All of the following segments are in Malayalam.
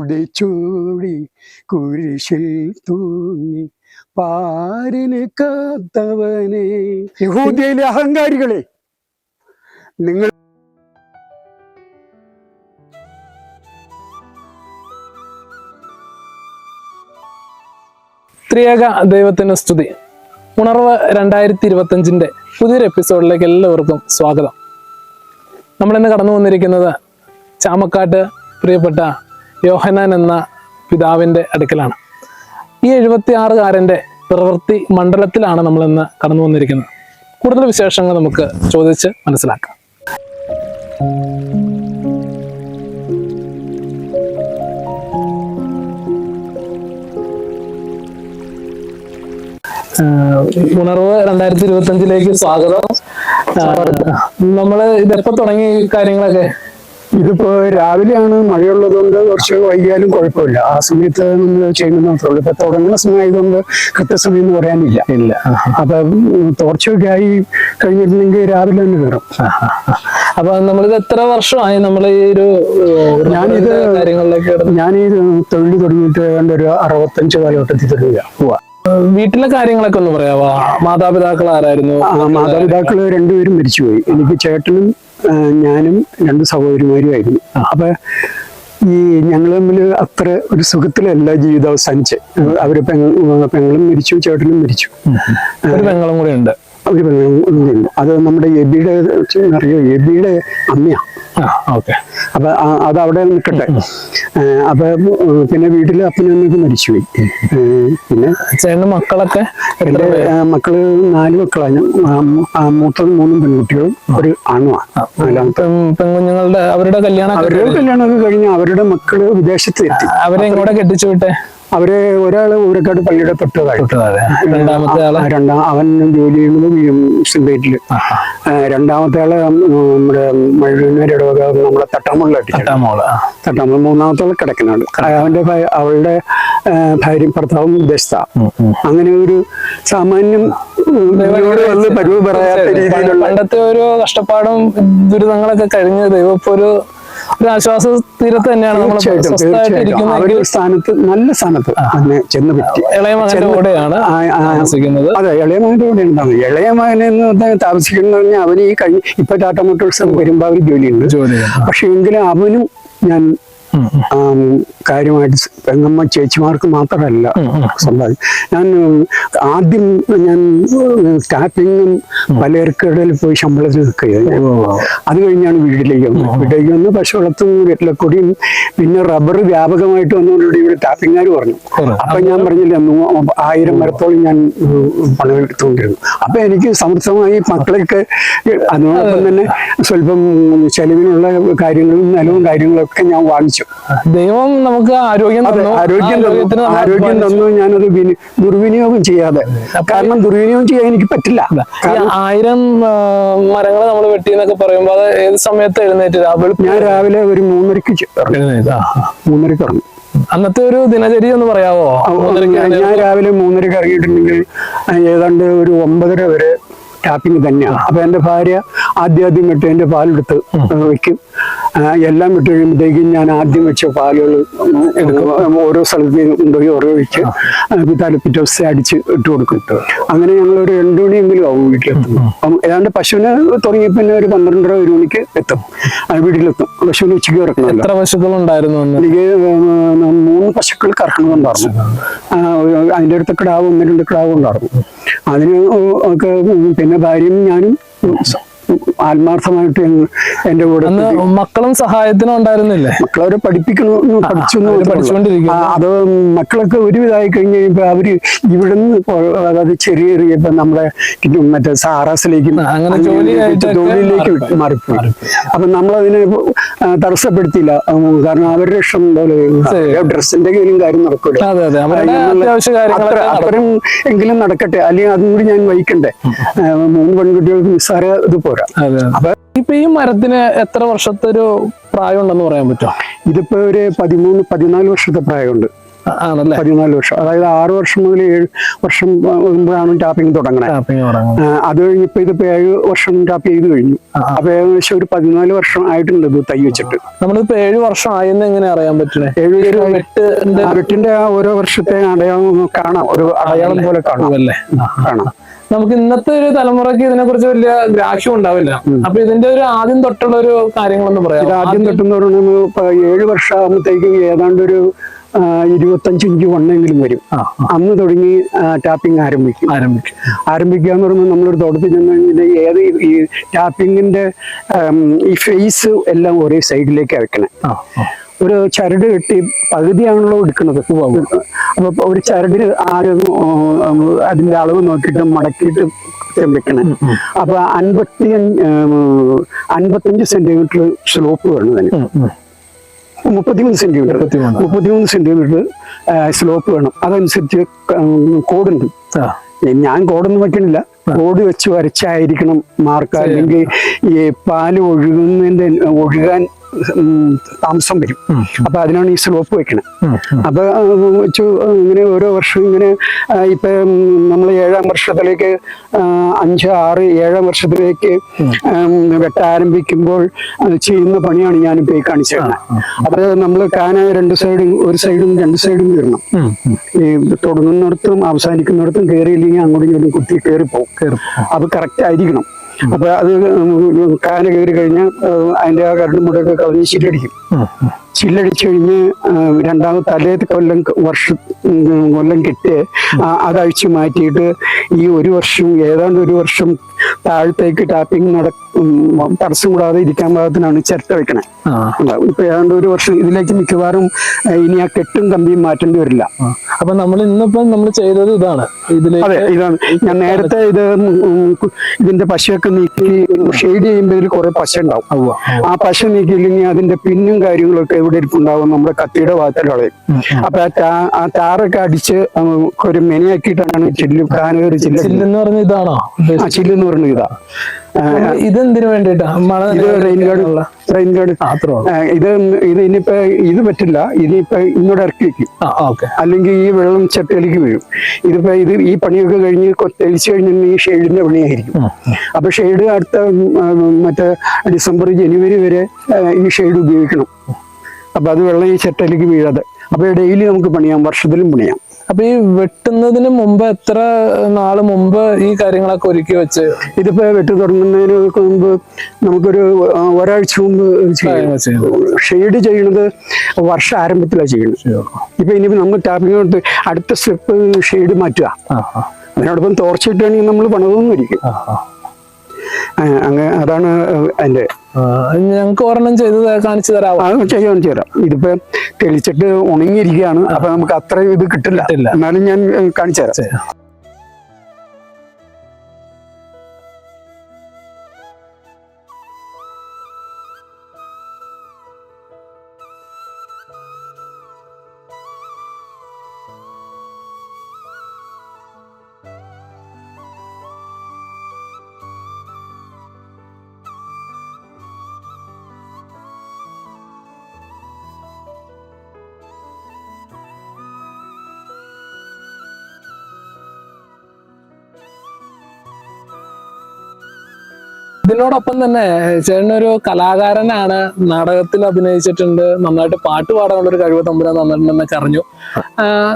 മുടിച്ചൂടി കുരിശിൽ തൂങ്ങി പാരിന് കാത്തവനെ. യഹൂദയിലെ അഹങ്കാരികളെ, നിങ്ങൾ ത്രിയേക ദൈവത്തിന് സ്തുതി. ഉണർവ് 2025 പുതിയൊരു എപ്പിസോഡിലേക്ക് എല്ലാവർക്കും സ്വാഗതം. നമ്മളിന്ന് കടന്നു വന്നിരിക്കുന്നത് ചാമക്കാട്ട് പ്രിയപ്പെട്ട യോഹന്നാൻ എന്ന പിതാവിൻ്റെ അടുക്കലാണ്. ഈ 76-കാരൻ്റെ പ്രവൃത്തി മണ്ഡലത്തിലാണ് നമ്മളിന്ന് കടന്നു വന്നിരിക്കുന്നത്. കൂടുതൽ വിശേഷങ്ങൾ നമുക്ക് ചോദിച്ച് മനസ്സിലാക്കാം. ഉണർവ് 2025 സ്വാഗതം. നമ്മള് ഇതെപ്പോ തുടങ്ങി കാര്യങ്ങളൊക്കെ? ഇതിപ്പോ രാവിലെയാണ്, മഴയുള്ളതുകൊണ്ട് കുറച്ച് വൈകിയാലും കുഴപ്പമില്ല. ആ സമയത്ത് നമ്മൾ ചെയ്യുന്നത് മാത്രമേ ഉള്ളൂ. ഇപ്പൊ തുടങ്ങുന്ന സമയമായതുകൊണ്ട് കൃത്യസമയം എന്ന് പറയാനില്ല. അപ്പൊ തോർച്ചയൊക്കെ ആയി കഴിഞ്ഞിട്ടുണ്ടെങ്കിൽ രാവിലെ തന്നെ കയറും. അപ്പൊ നമ്മളിത് എത്ര വർഷമായി നമ്മൾ ഈ ഒരു ഞാനീ തൊഴിൽ തുടങ്ങിയിട്ട് ഒരു 65 കാലഘട്ടത്തിൽ തുടങ്ങിയ പോവാ. വീട്ടിലെ കാര്യങ്ങളൊക്കെ ഒന്ന് പറയാവോ? മാതാപിതാക്കൾ ആരായിരുന്നു? മാതാപിതാക്കള് രണ്ടുപേരും മരിച്ചുപോയി. എനിക്ക് ചേട്ടനും ഞാനും 2 സഹോദരിമാരുമായിരുന്നു. അപ്പൊ ഈ ഞങ്ങൾ തമ്മിൽ അത്ര ഒരു സുഖത്തിലല്ല ജീവിതം അവസാനിച്ച്. അവര് പെങ്ങളും മരിച്ചു, ചേട്ടനും മരിച്ചു. ഒരു പെങ്ങളും കൂടെ ഉണ്ട്. ഒരു പെങ്ങളും. അത് നമ്മുടെ എബിയുടെ അറിയോ, എബിയുടെ അമ്മയാ. അപ്പൊ അതവിടെ നിൽക്കട്ടെ. അപ്പൊ പിന്നെ വീട്ടില് അപ്പനും അമ്മയൊക്കെ മരിച്ചുപോയി. പിന്നെ ചേട്ടന് മക്കളൊക്കെ? എന്റെ മക്കള് 4 മക്കളാണ്. മൂത്തത് 3 പെൺകുട്ടികളും ഒരു ആണുമാണ്. പെൺകുഞ്ഞുങ്ങളുടെ അവരുടെ കല്യാണമൊക്കെ കഴിഞ്ഞ് അവരുടെ മക്കള് വിദേശത്ത് എത്തി. അവരെ എങ്ങോട്ട് കെട്ടിച്ചു വിട്ടെ? അവര് ഒരാള് ഊരക്കാട് പള്ളിയുടെ തൊട്ടതായി. അവൻ ജോലി ചെയ്യുന്നത് സിംബേറ്റില്. രണ്ടാമത്തെ ആള് നമ്മുടെ മഴവിനരുടെ നമ്മുടെ തട്ടാമുള്ള. മൂന്നാമത്തെ ആള് കിടക്കനാട്. അവളുടെ ഭാര്യ ഭർത്താവും വിദേശത്ത. അങ്ങനെ ഒരു സാമാന്യം പരുവ് പറയാത്ത രീതിയിലുള്ള പണ്ടത്തെ ഒരു കഷ്ടപ്പാടും ദുരിതങ്ങളൊക്കെ കഴിഞ്ഞ് ദൈവം ഇപ്പൊ ഒരു ആശ്വാസ തീരത്ത് തന്നെയാണ്. അവര് സ്ഥാനത്ത്, നല്ല സ്ഥാനത്ത് ചെന്ന് പറ്റി. ഇളയ മകന്റെ കൂടെയാണ് താമസിക്കുന്നത്. അതെ, ഇളയ മകന്റെ കൂടെയാണ് താമസിക്കുന്നത്. ഇളയ മകനെന്ന് താമസിക്കുന്നത് പറഞ്ഞാൽ അവന് ഈ ഇപ്പൊ ടാറ്റ മോട്ടോഴ്സ് വരുമ്പോ അവര് ജോലിയുണ്ട്. പക്ഷെ എങ്കിലും അവനും ഞാൻ കാര്യമായിട്ട് പെങ്ങമ്മ ചേച്ചിമാർക്ക് മാത്രമല്ല സമ്പാദിക്കും. ഞാൻ ടാപ്പിങ്ങും പലചരക്കടയിൽ പോയി ശമ്പളത്തിൽ നിൽക്കുകയായിരുന്നു. അത് കഴിഞ്ഞാണ് വീട്ടിലേക്ക് വന്ന് പശു വളർത്തും, വീട്ടിലെക്കൂടിയും. പിന്നെ റബ്ബർ വ്യാപകമായിട്ട് വന്നതോടുകൂടി ഇവിടെ ടാപ്പിങ്ങുകാർ പറഞ്ഞു. അപ്പൊ ഞാൻ പറഞ്ഞില്ല, 1000 മരത്തോളം ഞാൻ പണം എടുത്തുകൊണ്ടിരുന്നു. അപ്പൊ എനിക്ക് സമൃദ്ധമായി മക്കളൊക്കെ അതിനോടൊപ്പം തന്നെ സ്വല്പം ചെലവിനുള്ള കാര്യങ്ങളും നിലവും കാര്യങ്ങളൊക്കെ ഞാൻ വാങ്ങിച്ചു. ദൈവം നമുക്ക് ആരോഗ്യം തന്നു. ഞാനത് ദുർവിനിയോഗം ചെയ്യാതെ, കാരണം ദുർവിനിയോഗം ചെയ്യാൻ എനിക്ക് പറ്റില്ല. 1000 മരങ്ങൾ നമ്മൾ വെട്ടി എന്നൊക്കെ പറയുമ്പോൾ അത് ഏത് സമയത്ത് എഴുന്നേറ്റ്? ഞാൻ രാവിലെ ഒരു 3:30 ഇറങ്ങും. അന്നത്തെ ഒരു ദിനചര്യ ഒന്ന് പറയാവോ? ഞാൻ രാവിലെ 3:30 ഇറങ്ങിയിട്ടുണ്ടെങ്കിൽ ഏതാണ്ട് ഒരു 9:30 വരെ ടാപ്പിങ് തന്നെയാണ്. അപ്പൊ എന്റെ ഭാര്യ ആദ്യം വിട്ട് എന്റെ പാലെടുത്ത് വെക്കും. എല്ലാം വിട്ട് കഴിയുമ്പോഴത്തേക്കും ഞാൻ ആദ്യം വെച്ച പാലുകൾ ഓരോ സ്ഥലത്ത് കൊണ്ടുപോയി ഒഴിച്ച് പിറ്റേ ദിവസം അടിച്ച് ഇട്ട് കൊടുക്കും. അങ്ങനെ ഞങ്ങൾ ഒരു 2 മണിയെങ്കിലും ആവും വീട്ടിലെത്തും. അപ്പം ഏതാണ്ട് പശുവിനെ തുടങ്ങി പിന്നെ ഒരു 12:30 1 മണിക്ക് എത്തും, വീട്ടിലെത്തും. പശുവിന് ഉച്ചയ്ക്ക് ഇറക്കണമല്ലോ. എത്ര പശുക്കളുണ്ടായിരുന്നു? എനിക്ക് 3 പശുക്കൾ കറക്കണമെന്നുണ്ടായിരുന്നു. അതിൻ്റെ അടുത്ത് കിടാവ് 1-2 കിടാവ് ഉണ്ടായിരുന്നു. അതിന് ഒക്കെ പിന്നെ ഭാര്യയും ഞാനും ആത്മാർത്ഥമായിട്ട് എന്റെ കൂടെ. മക്കളും സഹായത്തിനും ഉണ്ടായിരുന്നില്ലേ? മക്കളവരെ പഠിപ്പിച്ചുകൊണ്ടിരിക്കും. അത് മക്കളൊക്കെ ഒരുവിധമായി കഴിഞ്ഞ് കഴിയുമ്പോ അവര് ഇവിടുന്ന്, അതായത് ചെറിയ ഇപ്പൊ നമ്മുടെ മറ്റേ സാറാസിലേക്കും ജോലിയിലേക്ക് മാറിപ്പോയി. അപ്പൊ നമ്മളതിനെ തടസ്സപ്പെടുത്തിയില്ല. കാരണം അവരുടെ ഇഷ്ടം പോലെ ഡ്രസ്സിന്റെ കയ്യിലും കാര്യം നടക്കൂല. അത്രയും എങ്കിലും നടക്കട്ടെ, അല്ലെങ്കിൽ അതും കൂടി ഞാൻ വഹിക്കണ്ടേ. 3 പെൺകുട്ടികൾക്ക് നിസ്സാര ഇത് പോരാ. അപ്പൊ ഇപ്പൊ ഈ മരത്തിന് എത്ര വർഷത്തെ ഒരു പ്രായം ഉണ്ടെന്ന് പറയാൻ പറ്റുമോ? ഇതിപ്പോ ഒരു 13-14 വർഷത്തെ പ്രായമുണ്ട്. ആണല്ലേ? 14 വർഷം, അതായത് 6 വർഷം മുതൽ 7 വർഷം മുമ്പാണ് ടാപ്പിംഗ് തുടങ്ങണത്. അത് കഴിഞ്ഞിപ്പോ ഇതിപ്പോ 7 വർഷം ടാപ്പ് ചെയ്ത് കഴിഞ്ഞു. അപ്പൊ ഏകദേശം ഒരു 14 വർഷം ആയിട്ടുണ്ട് ഇത് തൈ വെച്ചിട്ട്. നമ്മളിപ്പോ 7 വർഷം ആയെന്ന് എങ്ങനെ അറിയാൻ പറ്റുന്നത്? 7 വെട്ടിന്റെ ഓരോ വർഷത്തെ അടയാളം കാണാം, ഒരു അടയാളം പോലെ കാണാം അല്ലേ? കാണാം. നമുക്ക് ഇന്നത്തെ ഒരു തലമുറയ്ക്ക് ഇതിനെ കുറിച്ച് വലിയ ഗ്രാഹ്യം ഉണ്ടാവില്ല. അപ്പൊ ഇതിന്റെ ഒരു ആദ്യം തൊട്ടുള്ള ഒരു കാര്യങ്ങളൊന്നും പറയാം. ആദ്യം തൊട്ടെന്ന് പറയുന്നത് ഇപ്പൊ 7 വർഷം ആകുമ്പോഴത്തേക്ക് ഏതാണ്ട് ഒരു 25 ഇഞ്ച് വണ്ണെങ്കിലും വരും. അന്ന് തുടങ്ങി ടാപ്പിംഗ് ആരംഭിക്കുക എന്ന് പറയുമ്പോൾ നമ്മളൊരു തോട്ടത്തിൽ ചെന്ന് കഴിഞ്ഞാൽ ഏത് ഈ ടാപ്പിങ്ങിന്റെ ഈ ഫേസ് എല്ലാം ഒരേ സൈഡിലേക്കാണ് വെക്കണേ. ഒരു ചരട് കെട്ടി പകുതിയാണല്ലോ എടുക്കുന്നത്. അപ്പൊ ഒരു ചരടിന് ആരും അതിന്റെ അളവ് നോക്കിയിട്ട് മടക്കിയിട്ട് വെക്കണേ. അപ്പൊ 55 സെന്റിമീറ്റർ സ്ലോപ്പ് വേണം അതിന്. 33 സെന്റിമീറ്റർ സ്ലോപ്പ് വേണം. അതനുസരിച്ച് കോഡുണ്ട്. ഞാൻ കോഡൊന്നും വെക്കണില്ല, കോഡ് വെച്ച് വരച്ചായിരിക്കണം മാർക്ക്. അല്ലെങ്കിൽ ഈ പാല് ഒഴുകാൻ താമസം വരും. അപ്പൊ അതിനാണ് ഈ സ്ലോപ്പ് വെക്കണേ. അപ്പൊ ഇങ്ങനെ ഓരോ വർഷവും ഇങ്ങനെ ഇപ്പൊ നമ്മൾ 7ാം വർഷത്തിലേക്ക് 5, 6, 7ാം വർഷത്തിലേക്ക് വെട്ടാരംഭിക്കുമ്പോൾ ചെയ്യുന്ന പണിയാണ് ഞാനിപ്പോ ഈ കാണിച്ചു തരുന്നത്. അത് നമ്മൾ കാന ഒരു സൈഡും 2 സൈഡും കയറണം. ഈ തുടങ്ങുന്നിടത്തും അവസാനിക്കുന്നിടത്തും കയറിയില്ലെങ്കിൽ അങ്ങോട്ടും ഇങ്ങോട്ടും കുത്തി കയറിപ്പോവും. അത് കറക്റ്റ് ആയിരിക്കണം. അപ്പൊ അത് കാന കയറി കഴിഞ്ഞാൽ അതിന്റെ ആ കരണ്ട് മുടൊക്കെ കളഞ്ഞ് ചില്ലടിച്ചു കഴിഞ്ഞ് തലേത്തെ കൊല്ലം കെട്ടി അതഴിച്ചു മാറ്റിയിട്ട് ഈ ഏതാണ്ട് ഒരു വർഷം താഴത്തേക്ക് ടാപ്പിംഗ് തടസ്സം കൂടാതെ ഇരിക്കാൻ പാകത്തിനാണ് ചിരട്ട വെക്കണേ. ഇപ്പൊ ഏതാണ്ട് ഒരു വർഷം ഇതിലേക്ക് മിക്കവാറും ഇനി ആ കെട്ടും കമ്പിയും മാറ്റേണ്ടി വരില്ല. അപ്പൊ നമ്മൾ ചെയ്തത് ഇതാണ്. അതെ, ഇതാണ്. ഞാൻ നേരത്തെ ഇതിന്റെ പശയൊക്കെ നീക്കി ഷെയ്ഡ് ചെയ്യുമ്പോൾ ഇതിൽ കുറെ പശ ഉണ്ടാവും. ആ പശ നീക്കിയില്ലെങ്കിൽ അതിന്റെ പിന്നും കാര്യങ്ങളൊക്കെ എവിടെ ഇരിപ്പുണ്ടാവും, നമ്മുടെ കത്തിയുടെ ഭാഗത്തിൽ കളയും. അപ്പൊ ആ താറൊക്കെ അടിച്ച് ഒരു മെനയാക്കിയിട്ടാണ് കാനകറി ചില്ലെന്ന് പറഞ്ഞ ഇതാണോ? ചില്ലെന്ന് പറഞ്ഞ ഇതാ. ഇതെന്തിനു വേണ്ടിട്ടാ? Rain guard. ഇത് ഇനിയിപ്പോ ഇത് പറ്റില്ല. ഇനിയിപ്പോ ഇങ്ങോട്ട് ഇറക്കി വെക്കും, അല്ലെങ്കിൽ ഈ വെള്ളം ചട്ടയിലേക്ക് വീഴും. ഇതിപ്പോ ഈ പണിയൊക്കെ കഴിഞ്ഞ് തെളിച്ചു കഴിഞ്ഞാൽ ഈ ഷെയ്ഡിന്റെ പണിയായിരിക്കും. അപ്പൊ ഷെയ്ഡ് അടുത്ത മറ്റേ ഡിസംബർ, ജനുവരി വരെ ഈ ഷെയ്ഡ് ഉപയോഗിക്കണം. അപ്പൊ അത് വെള്ളം ഈ ചട്ടയിലേക്ക് വീഴാതെ. അപ്പൊ ഡെയിലി നമുക്ക് പണിയാം, വർഷത്തിലും പണിയാം. അപ്പൊ ഈ വെട്ടുന്നതിന് മുമ്പ് എത്ര നാള് മുമ്പ് ഈ കാര്യങ്ങളൊക്കെ ഒരുക്കി വെച്ച്? ഇതിപ്പോ വെട്ട് തുടങ്ങുന്നതിന് മുമ്പ് നമുക്കൊരു ഒരാഴ്ച മുമ്പ് ഷെയ്ഡ് ചെയ്യണത് വർഷ ആരംഭത്തിലാണ് ചെയ്യുന്നത്. ഇപ്പൊ ഇനിയിപ്പോ നമ്മൾ ടാപ്പിംഗ് കൊടുത്ത് അടുത്ത സ്റ്റെപ്പ് ഷെയ്ഡ് മാറ്റുക. അതിനോടൊപ്പം തോർച്ചിട്ടാണെങ്കിൽ നമ്മൾ പണിതൊന്നും ഇരിക്കും. അങ്ങനെ അതാണ് അതിന്റെ. ഞങ്ങൾക്ക് ഒരെണ്ണം ചെയ്ത് കാണിച്ചു തരാം. കാണിച്ചു തരാം. ഇതിപ്പോ തെളിച്ചിട്ട് ഉണങ്ങിയിരിക്കുകയാണ്. അപ്പൊ നമുക്ക് അത്ര ഇത് കിട്ടില്ല. എന്നാലും ഞാൻ കാണിച്ചു തരാം. ഇതിനോടൊപ്പം തന്നെ ചേട്ടനൊരു കലാകാരനാണ്, നാടകത്തിൽ അഭിനയിച്ചിട്ടുണ്ട്, നന്നായിട്ട് പാട്ട് പാടാനുള്ള ഒരു കഴിവ് തമ്പുരാൻ തന്നിട്ടുണ്ടെന്നൊക്കെ അറിഞ്ഞു.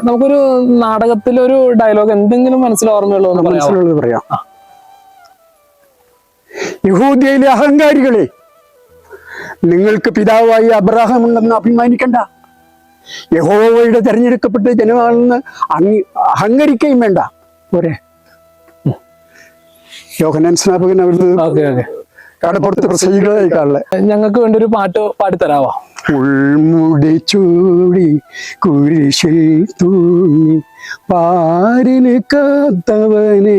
നമുക്കൊരു നാടകത്തിലൊരു ഡയലോഗ് എന്തെങ്കിലും ഓർമ്മയുള്ളൂ പറയാം. യഹൂദയിലെ അഹങ്കാരികളെ, നിങ്ങൾക്ക് പിതാവായി അബ്രഹാം ഉണ്ടെന്ന് അഭിമാനിക്കണ്ട. യഹോവയുടെ തെരഞ്ഞെടുക്കപ്പെട്ട ജനമാണെന്ന് അഹങ്കരിക്കുകയും വേണ്ട. പോരെ? യോഹന്നാൻ സ്നാപകൻ അവിടുന്ന് കടപ്പുറത്ത് പ്രസംഗികളായി കാണുന്നത്. ഞങ്ങൾക്ക് വേണ്ടി ഒരു പാട്ട് പാടിത്തരാവോ? ഉൾമുടി ചൂടി കുരിശിൽ തൂങ്ങി പാരിന് കാത്തവനെ,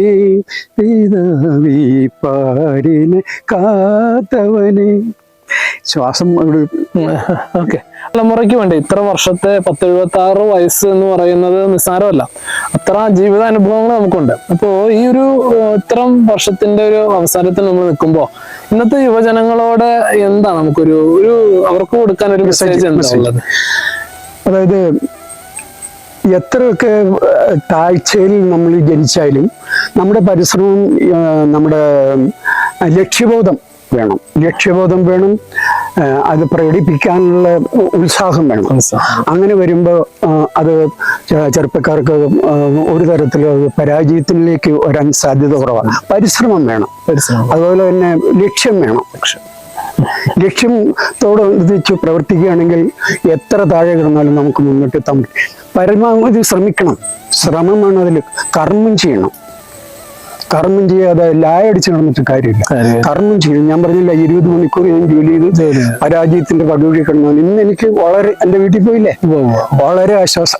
പിതാവേ പാരിന് കാത്തവനെ. ശ്വാസം ഓക്കെ. തലമുറയ്ക്ക് വേണ്ടി ഇത്ര വർഷത്തെ 1076 വയസ്സ് എന്ന് പറയുന്നത് നിസ്സാരമല്ല. അത്ര ജീവിതാനുഭവങ്ങൾ നമുക്കുണ്ട്. അപ്പോ ഈ ഒരു ഇത്തരം വർഷത്തിന്റെ ഒരു അവസാനത്തിൽ നമ്മൾ നിൽക്കുമ്പോ ഇന്നത്തെ യുവജനങ്ങളോട് എന്താ നമുക്കൊരു അവർക്ക് കൊടുക്കാൻ ഒരു മെസ്സേജ് എന്താ ഉള്ളത്? അതായത് എത്രയൊക്കെ താഴ്ചയിൽ നമ്മൾ ജനിച്ചാലും നമ്മുടെ പരിശ്രമം, നമ്മുടെ ലക്ഷ്യബോധം വേണം. ലക്ഷ്യബോധം വേണം, അത് പ്രകടിപ്പിക്കാനുള്ള ഉത്സാഹം വേണം. അങ്ങനെ വരുമ്പോൾ അത് ചെറുപ്പക്കാർക്ക് ഒരു തരത്തിൽ പരാജയത്തിലേക്ക് വരാൻ സാധ്യത കുറവാണ്. പരിശ്രമം വേണം, അതുപോലെ തന്നെ ലക്ഷ്യം വേണം. ലക്ഷ്യത്തോടൊന്നിച്ച് പ്രവർത്തിക്കുകയാണെങ്കിൽ എത്ര താഴെ കിടന്നാലും നമുക്ക് മുന്നോട്ട് എത്താൻ പറ്റും. പരമാവധി ശ്രമിക്കണം, ശ്രമം വേണം. അതിൽ കർമ്മം ചെയ്യണം. കർമ്മം ചെയ്യാതെ ലായടിച്ച് നടന്നിട്ട് കാര്യമില്ല. കർമ്മം ചെയ്യും. ഞാൻ പറഞ്ഞില്ല 20 മണിക്കൂർ ഞാൻ ജോലി ചെയ്ത് പരാജയത്തിന്റെ പടുകൂടി കിടന്നു. ഇന്ന് എനിക്ക് വളരെ, എൻ്റെ വീട്ടിൽ പോയില്ലേ, വളരെ ആശ്വാസം.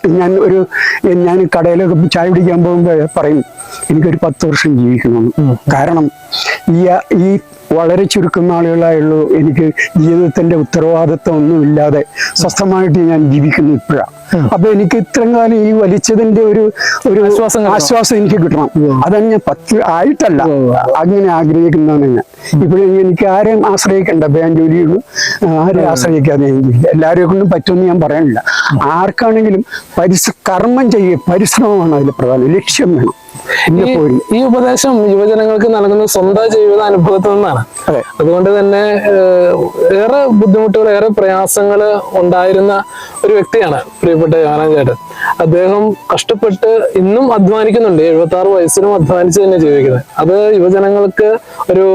ഞാൻ കടയിലൊക്കെ ചായ പിടിക്കാൻ പോകുമ്പോൾ പറയും എനിക്കൊരു 10 വർഷം ജീവിക്കണമെന്ന്. കാരണം ഈ വളരെ ചുരുക്കം നാളുകളായുള്ളൂ എനിക്ക് ജീവിതത്തിന്റെ ഉത്തരവാദിത്വം ഒന്നുമില്ലാതെ സ്വസ്ഥമായിട്ട് ഞാൻ ജീവിക്കുന്നു ഇപ്പോഴാണ്. അപ്പൊ എനിക്ക് ഇത്രയും കാലം ഈ വലിച്ചതിന്റെ ഒരു ആശ്വാസം എനിക്ക് കിട്ടണം. അതാണ് ഞാൻ 10 ആയിട്ടല്ല അങ്ങനെ ആഗ്രഹിക്കുന്നതാണ് ഞാൻ. ഇപ്പോഴും എനിക്ക് ആരെയും ആശ്രയിക്കണ്ട. അപ്പൊ ഞാൻ ജോലി ചെയ്യുന്നു, ആരെയും ആശ്രയിക്കാതെ ഞാൻ ജീവിക്കുക. എല്ലാവരെയും കൊണ്ടും പറ്റുമെന്ന് ഞാൻ പറയാനില്ല. ആർക്കാണെങ്കിലും കർമ്മം ചെയ്യുക, പരിശ്രമമാണ് അതിൽ പ്രധാനം. ലക്ഷ്യം വേണം. ഈ ഉപദേശം യുവജനങ്ങൾക്ക് നൽകുന്നത് സ്വന്തം ജീവിത അനുഭവത്തിൽ നിന്നാണ്. അതുകൊണ്ട് തന്നെ ഏറെ ബുദ്ധിമുട്ടുകൾ, ഏറെ പ്രയാസങ്ങൾ ഉണ്ടായിരുന്ന ഒരു വ്യക്തിയാണ് പ്രിയപ്പെട്ട യോഹന്നാൻ ചേട്ടൻ. അദ്ദേഹം കഷ്ടപ്പെട്ട് ഇന്നും അധ്വാനിക്കുന്നുണ്ട്. 76 വയസ്സിലും അധ്വാനിച്ച് തന്നെ ജീവിക്കുന്നത്. അത് യുവജനങ്ങൾക്ക് ഒരു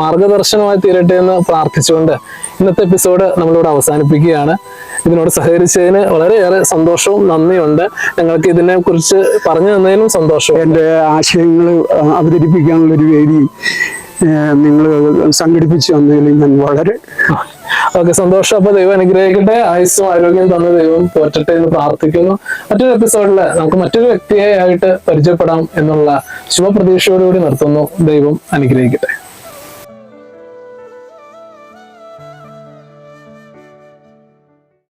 മാർഗദർശനമായി തീരട്ടെ എന്ന് പ്രാർത്ഥിച്ചുകൊണ്ട് ഇന്നത്തെ എപ്പിസോഡ് നമ്മളിവിടെ അവസാനിപ്പിക്കുകയാണ്. ഇതിനോട് സഹകരിച്ചതിന് വളരെയേറെ സന്തോഷവും നന്ദിയുണ്ട്. ഞങ്ങൾക്ക് ഇതിനെ കുറിച്ച് പറഞ്ഞു തന്നതിനും സന്തോഷവും. എൻ്റെ ആശയങ്ങൾ അവതരിപ്പിക്കാനുള്ളൊരു വേദി നിങ്ങൾ സംഘടിപ്പിച്ചു തന്നതിൽ ഞാൻ വളരെ സന്തോഷം. അപ്പൊ ദൈവം അനുഗ്രഹിക്കട്ടെ. ആയുസ്സും ആരോഗ്യം തന്ന ദൈവം പോറ്റട്ടെ എന്ന് പ്രാർത്ഥിക്കുന്നു. മറ്റൊരു എപ്പിസോഡില് നമുക്ക് മറ്റൊരു വ്യക്തിയെ ആയിട്ട് പരിചയപ്പെടാം എന്നുള്ള ശുഭപ്രതീക്ഷയോടുകൂടി നിർത്തുന്നു. ദൈവം അനുഗ്രഹിക്കട്ടെ.